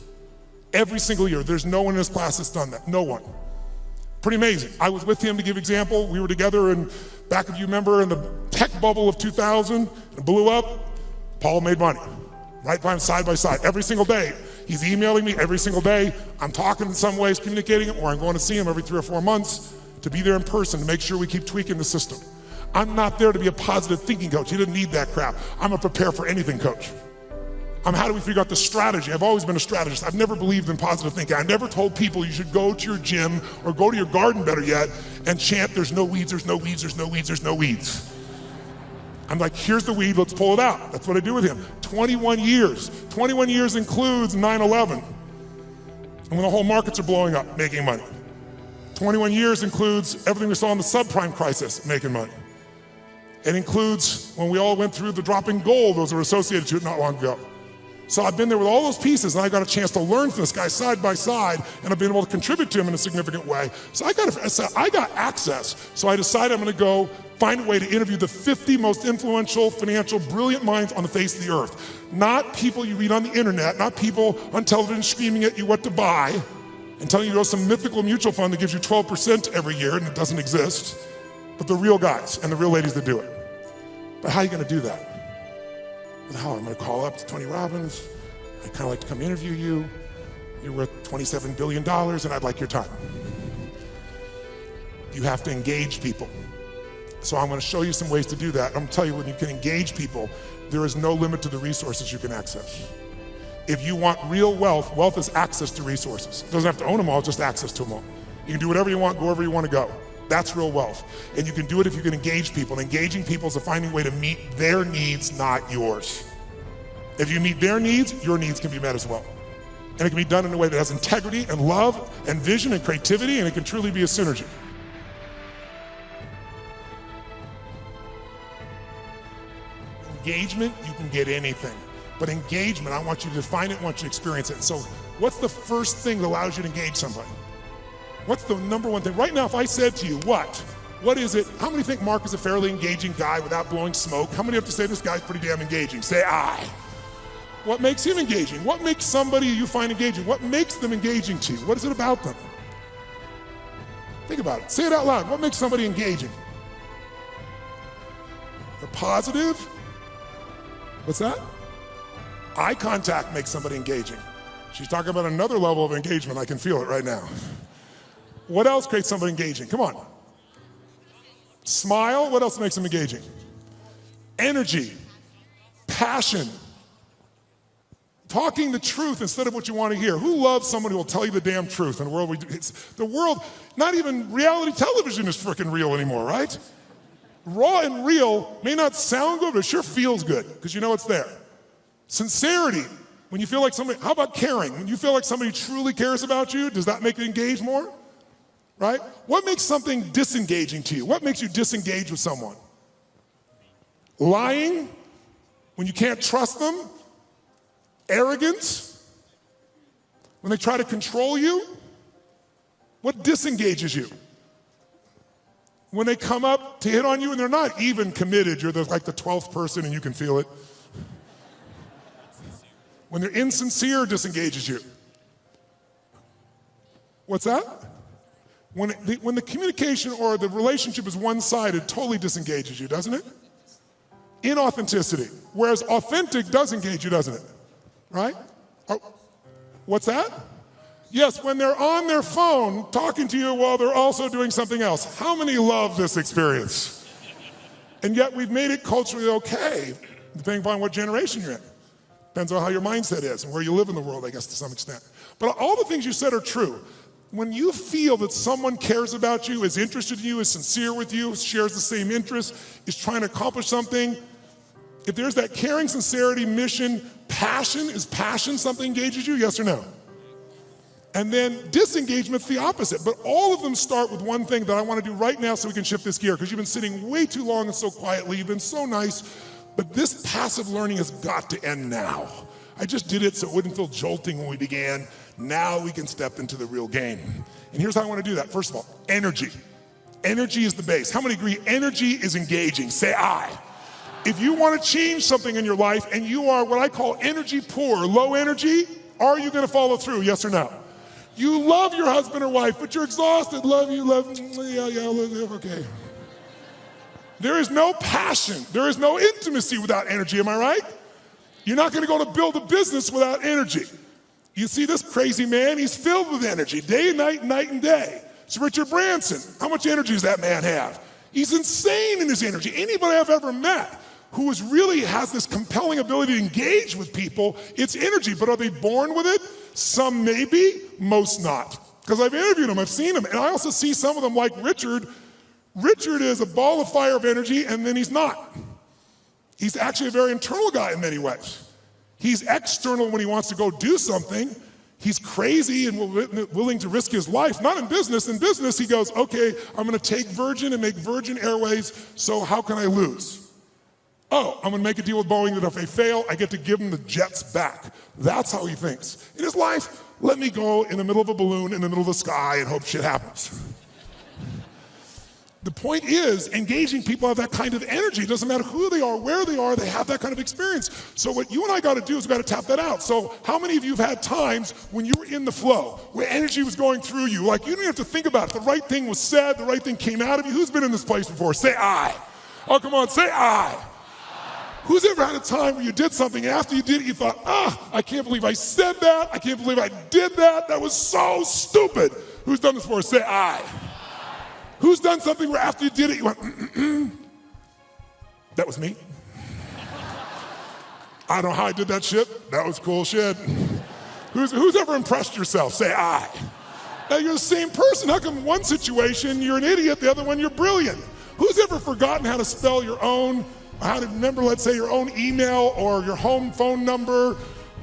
Every single year. There's no one in his class that's done that. No one. Pretty amazing. I was with him to give example. We were together in, back if you remember, in the tech bubble of 2000. It blew up. Paul made money. Right by him, side by side, every single day. He's emailing me every single day. I'm talking in some ways, communicating, or I'm going to see him every 3 or 4 months to be there in person to make sure we keep tweaking the system. I'm not there to be a positive thinking coach. He didn't need that crap. I'm a prepare for anything coach. How do we figure out the strategy? I've always been a strategist. I've never believed in positive thinking. I never told people you should go to your gym or go to your garden, better yet, and chant, there's no weeds, there's no weeds, there's no weeds, there's no weeds. I'm like, here's the weed, let's pull it out. That's what I do with him. 21 years. 21 years includes 9/11. And when the whole markets are blowing up, making money. 21 years includes everything we saw in the subprime crisis, making money. It includes when we all went through the drop in gold, those are associated to it not long ago. So I've been there with all those pieces, and I got a chance to learn from this guy side by side, and I've been able to contribute to him in a significant way. So I got access. So I decided I'm gonna go find a way to interview the 50 most influential, financial, brilliant minds on the face of the earth. Not people you read on the internet, not people on television screaming at you what to buy, and telling you to go to some mythical mutual fund that gives you 12% every year, and it doesn't exist, but the real guys and the real ladies that do it. But how are you gonna do that? Well, I'm gonna call up to Tony Robbins. I'd kinda like to come interview you. You're worth $27 billion and I'd like your time. You have to engage people. So I'm gonna show you some ways to do that. I'm gonna tell you when you can engage people, there is no limit to the resources you can access. If you want real wealth, wealth is access to resources. It doesn't have to own them all, just access to them all. You can do whatever you want, go wherever you want to go. That's real wealth. And you can do it if you can engage people. And engaging people is finding a way to meet their needs, not yours. If you meet their needs, your needs can be met as well. And it can be done in a way that has integrity and love and vision and creativity, and it can truly be a synergy. Engagement, you can get anything. But engagement, I want you to define it, I want you to experience it. And so what's the first thing that allows you to engage somebody? What's the number one thing? Right now, if I said to you, what is it? How many think Mark is a fairly engaging guy without blowing smoke? How many have to say this guy's pretty damn engaging? Say I. What makes him engaging? What makes somebody you find engaging? What makes them engaging to you? What is it about them? Think about it. Say it out loud. What makes somebody engaging? They're positive? What's that? Eye contact makes somebody engaging. She's talking about another level of engagement. I can feel it right now. What else creates somebody engaging? Come on. Smile. What else makes them engaging? Energy. Passion. Talking the truth instead of what you want to hear. Who loves somebody who will tell you the damn truth in the world we do? The world, not even reality television is freaking real anymore, right? Raw and real may not sound good, but it sure feels good because you know it's there. Sincerity. When you feel like somebody, how about caring? When you feel like somebody truly cares about you, does that make it engage more? Right? What makes something disengaging to you? What makes you disengage with someone? Lying? When you can't trust them? Arrogance? When they try to control you? What disengages you? When they come up to hit on you and they're not even committed, you're like the 12th person and you can feel it. When they're insincere, disengages you. What's that? When the communication or the relationship is one-sided, totally disengages you, doesn't it? Inauthenticity. Whereas authentic does engage you, doesn't it? Right? Oh, what's that? Yes, when they're on their phone talking to you while they're also doing something else. How many love this experience? And yet we've made it culturally okay, depending upon what generation you're in. Depends on how your mindset is and where you live in the world, I guess, to some extent. But all the things you said are true. When you feel that someone cares about you, is interested in you, is sincere with you, shares the same interests, is trying to accomplish something, if there's that caring, sincerity, mission, passion, is passion something engages you, yes or no? And then disengagement's the opposite, but all of them start with one thing that I want to do right now so we can shift this gear, because you've been sitting way too long and so quietly, you've been so nice, but this passive learning has got to end now. I just did it so it wouldn't feel jolting when we began. Now we can step into the real game. And here's how I want to do that. First of all, energy. Energy is the base. How many agree energy is engaging? Say I. If you want to change something in your life and you are what I call energy poor, low energy, are you going to follow through, yes or no? You love your husband or wife, but you're exhausted. Love, okay. There is no passion. There is no intimacy without energy, am I right? You're not going to go to build a business without energy. You see this crazy man, he's filled with energy, day and night and day. It's Richard Branson. How much energy does that man have? He's insane in his energy. Anybody I've ever met who really has this compelling ability to engage with people, it's energy, but are they born with it? Some maybe, most not. Because I've interviewed them, I've seen them, and I also see some of them like Richard. Richard is a ball of fire of energy, and then he's not. He's actually a very internal guy in many ways. He's external when he wants to go do something. He's crazy and willing to risk his life. Not in business. In business, he goes, okay, I'm going to take Virgin and make Virgin Airways, so how can I lose? Oh, I'm going to make a deal with Boeing that if they fail, I get to give them the jets back. That's how he thinks. In his life, let me go in the middle of a balloon in the middle of the sky and hope shit happens. The point is, engaging people have that kind of energy. It doesn't matter who they are, they have that kind of experience. So what you and I got to do is we got to tap that out. So how many of you have had times when you were in the flow, where energy was going through you, like you didn't have to think about it, the right thing was said, the right thing came out of you? Who's been in this place before? Say I. Oh, come on, say I. Who's ever had a time where you did something, and after you did it, you thought, I can't believe I said that, I can't believe I did that, that was so stupid. Who's done this before? Say I. Who's done something where after you did it, you went, that was me. I don't know how I did that shit. That was cool shit. Who's ever impressed yourself? Say I. Now you're the same person. How come one situation you're an idiot, the other one you're brilliant? Who's ever forgotten how to spell your own, how to remember, let's say, your own email or your home phone number,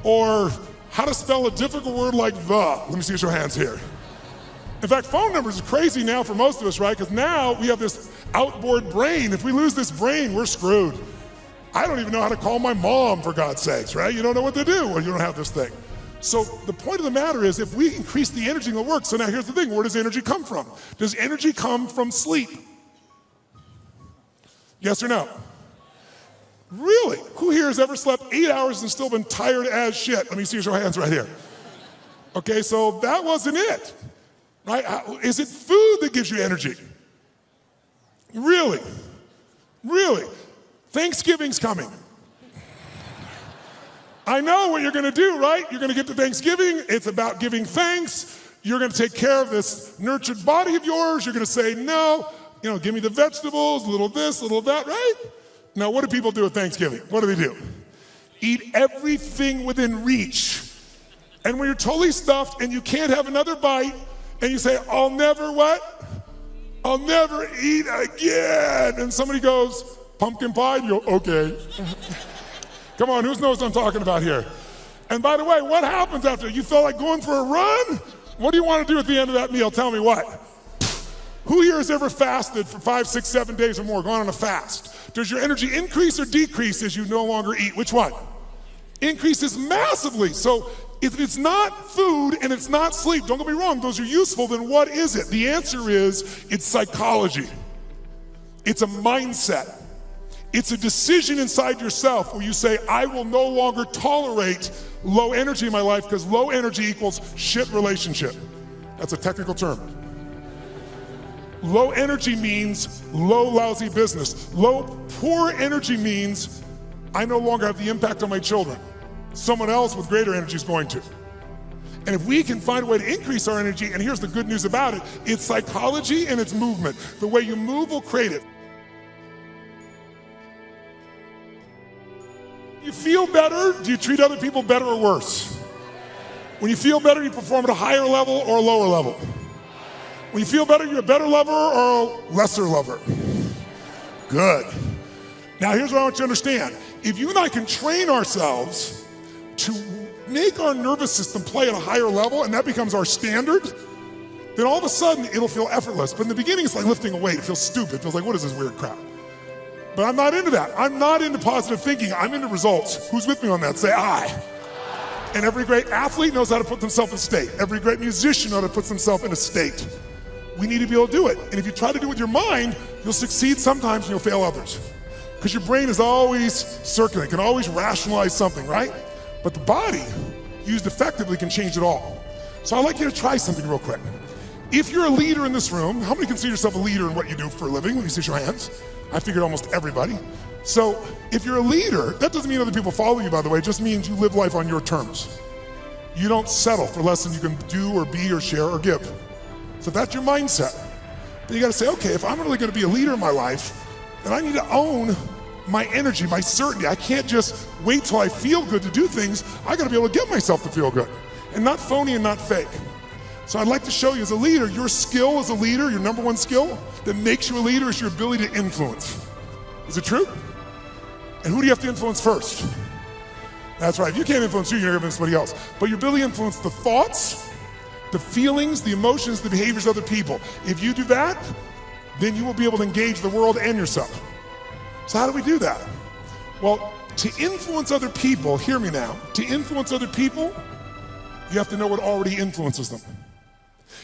or how to spell a difficult word like the? Let me see your hands here. In fact, phone numbers are crazy now for most of us, right? Because now we have this outboard brain. If we lose this brain, we're screwed. I don't even know how to call my mom, for God's sakes, right? You don't know what to do when you don't have this thing. So the point of the matter is, if we increase the energy, it'll work. So now here's the thing, where does energy come from? Does energy come from sleep? Yes or no? Really? Who here has ever slept 8 hours and still been tired as shit? Let me see your hands right here. Okay, so that wasn't it. Right? Is it food that gives you energy? Really? Really? Thanksgiving's coming. I know what you're going to do, right? You're going to get to Thanksgiving. It's about giving thanks. You're going to take care of this nurtured body of yours. You're going to say, no, give me the vegetables, a little this, a little that, right? Now, what do people do at Thanksgiving? What do they do? Eat everything within reach. And when you're totally stuffed and you can't have another bite, and you say, I'll never what? I'll never eat again. And somebody goes, pumpkin pie? You go, okay. Come on, who knows what I'm talking about here? And by the way, what happens after? You feel like going for a run? What do you want to do at the end of that meal? Tell me what. Who here has ever fasted for 5, 6, 7 days or more, gone on a fast? Does your energy increase or decrease as you no longer eat? Which one? Increases massively. So if it's not food and it's not sleep, don't get me wrong, those are useful, then what is it? The answer is, it's psychology. It's a mindset. It's a decision inside yourself where you say, I will no longer tolerate low energy in my life, because low energy equals shit relationship. That's a technical term. Low energy means low, lousy business. Poor energy means I no longer have the impact on my children. Someone else with greater energy is going to. And if we can find a way to increase our energy, and here's the good news about it, it's psychology and it's movement. The way you move will create it. You feel better, do you treat other people better or worse? When you feel better, you perform at a higher level or a lower level? When you feel better, you're a better lover or a lesser lover? Good. Now here's what I want you to understand. If you and I can train ourselves to make our nervous system play at a higher level, and that becomes our standard, then all of a sudden it'll feel effortless. But in the beginning, it's like lifting a weight. It feels stupid. It feels like, what is this weird crap? But I'm not into that. I'm not into positive thinking. I'm into results. Who's with me on that? Say I. And every great athlete knows how to put themselves in state. Every great musician knows how to put themselves in a state. We need to be able to do it. And if you try to do it with your mind, you'll succeed sometimes and you'll fail others. Because your brain is always circulating, can always rationalize something, right? But the body, used effectively, can change it all. So I'd like you to try something real quick. If you're a leader in this room, how many consider yourself a leader in what you do for a living? Let me see your hands. I figured almost everybody. So if you're a leader, that doesn't mean other people follow you, by the way. It just means you live life on your terms. You don't settle for less than you can do or be or share or give. So that's your mindset. Then you gotta say, okay, if I'm really gonna be a leader in my life, then I need to own my energy, my certainty. I can't just wait till I feel good to do things. I gotta be able to get myself to feel good. And not phony and not fake. So I'd like to show you as a leader, your skill as a leader, your number one skill that makes you a leader is your ability to influence. Is it true? And who do you have to influence first? That's right, if you can't influence you, you're gonna influence somebody else. But your ability to influence the thoughts, the feelings, the emotions, the behaviors of other people. If you do that, then you will be able to engage the world and yourself. So how do we do that? Well, to influence other people, hear me now, to influence other people, you have to know what already influences them.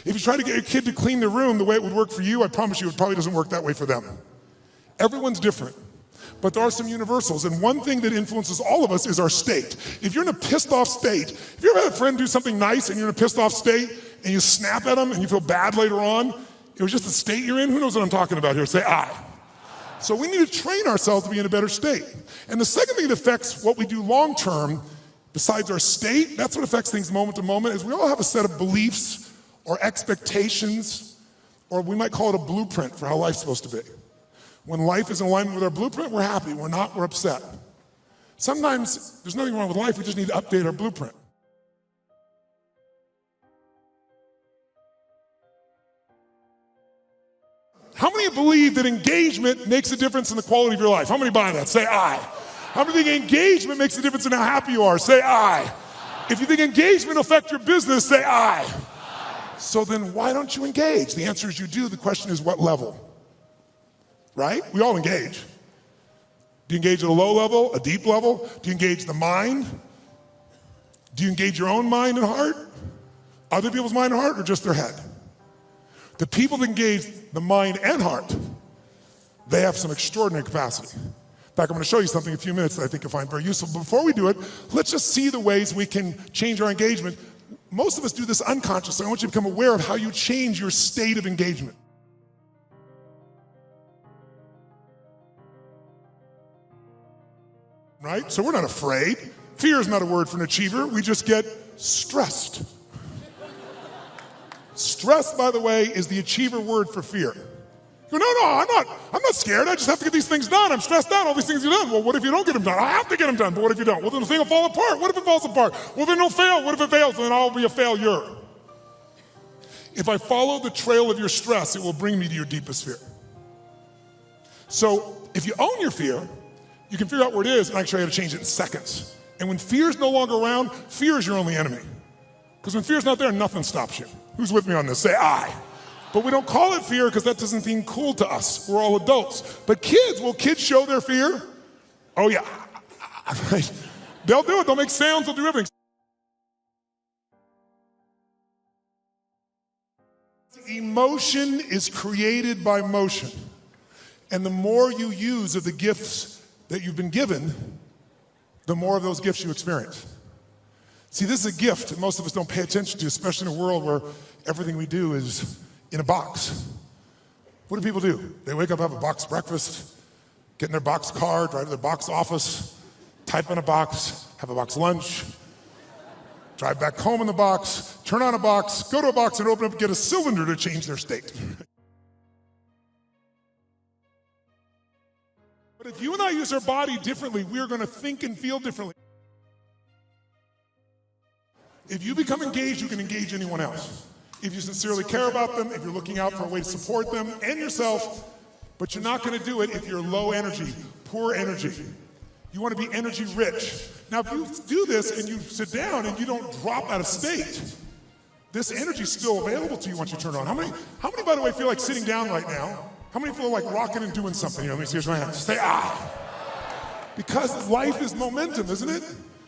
If you try to get your kid to clean their room the way it would work for you, I promise you it probably doesn't work that way for them. Everyone's different, but there are some universals, and one thing that influences all of us is our state. If you're in a pissed off state, if you ever had a friend do something nice and you're in a pissed off state and you snap at them and you feel bad later on, it was just the state you're in, who knows what I'm talking about here? Say I. So we need to train ourselves to be in a better state. And the second thing that affects what we do long term, besides our state, that's what affects things moment to moment, is we all have a set of beliefs or expectations, or we might call it a blueprint for how life's supposed to be. When life is in alignment with our blueprint, we're happy. We're not, we're upset. Sometimes there's nothing wrong with life, we just need to update our blueprint. How many believe that engagement makes a difference in the quality of your life? How many buy that? Say I. How many think engagement makes a difference in how happy you are? Say I. If you think engagement will affect your business, say I. So then why don't you engage? The answer is you do. The question is what level? Right? We all engage. Do you engage at a low level, a deep level? Do you engage the mind? Do you engage your own mind and heart? Other people's mind and heart, or just their head? The people that engage the mind and heart, they have some extraordinary capacity. In fact, I'm going to show you something in a few minutes that I think you'll find very useful. Before we do it, let's just see the ways we can change our engagement. Most of us do this unconsciously. I want you to become aware of how you change your state of engagement. Right? So we're not afraid. Fear is not a word for an achiever. We just get stressed. Stress, by the way, is the achiever word for fear. You go, no, I'm not scared. I just have to get these things done. I'm stressed out. All these things are done. Well, what if you don't get them done? I have to get them done, but what if you don't? Well, then the thing will fall apart. What if it falls apart? Well, then it'll fail. What if it fails? Then I'll be a failure. If I follow the trail of your stress, it will bring me to your deepest fear. So if you own your fear, you can figure out where it is and actually how to change it in seconds. And when fear is no longer around, fear is your only enemy. Because when fear's not there, nothing stops you. Who's with me on this? Say I. But we don't call it fear because that doesn't seem cool to us. We're all adults. But kids, will kids show their fear? Oh yeah. Right? They'll do it. They'll make sounds. They'll do everything. Emotion is created by motion. And the more you use of the gifts that you've been given, the more of those gifts you experience. See, this is a gift that most of us don't pay attention to, especially in a world where everything we do is in a box. What do people do? They wake up, have a box breakfast, get in their box car, drive to their box office, type in a box, have a box lunch, drive back home in the box, turn on a box, go to a box and open up and get a cylinder to change their state. But if you and I use our body differently, we're going to think and feel differently. If you become engaged, you can engage anyone else. If you sincerely care about them, if you're looking out for a way to support them and yourself, but you're not going to do it if you're low energy, poor energy. You want to be energy rich. Now, if you do this and you sit down and you don't drop out of state, this energy is still available to you once you turn it on. How many, by the way, feel like sitting down right now? How many feel like rocking and doing something? Let me see your hand. Say, ah. Because life is momentum, isn't it?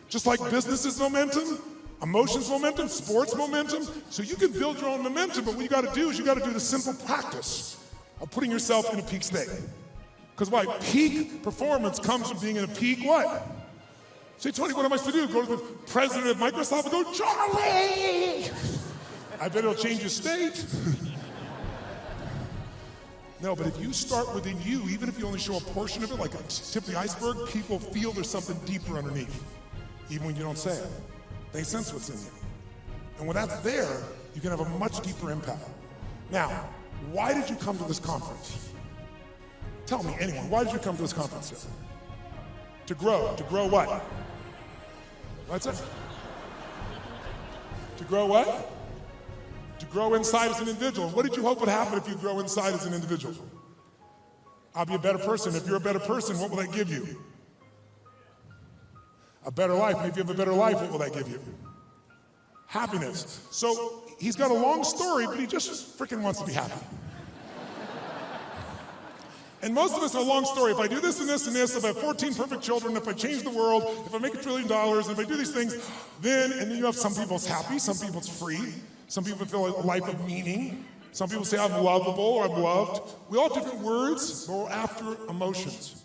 Just like business is momentum, emotions momentum, sports momentum. So you can build your own momentum, but what you got to do is you got to do the simple practice of putting yourself in a peak state. Because why? Peak performance comes from being in a peak what? Say, Tony, what am I supposed to do? Go to the president of Microsoft and go, Charlie! I bet it'll change your state. No, but if you start within you, even if you only show a portion of it, like a tip of the iceberg, people feel there's something deeper underneath, even when you don't say it. They sense what's in you. And when that's there, you can have a much deeper impact. Now, why did you come to this conference? Tell me, anyone, why did you come to this conference here? To grow. To grow what? What's it? To grow what? To grow inside as an individual. What did you hope would happen if you grow inside as an individual? I'll be a better person. If you're a better person, what will that give you? A better life. And if you have a better life, what will that give you? Happiness. So he's got a long story, but he just freaking wants to be happy. And most of us are a long story. If I do this and this and this, if I have 14 perfect children, if I change the world, if I make $1 trillion, if I do these things, then you have some people's happy, some people's free, some people feel a life of meaning, some people say I'm lovable or I'm loved. We all have different words, but we're after emotions.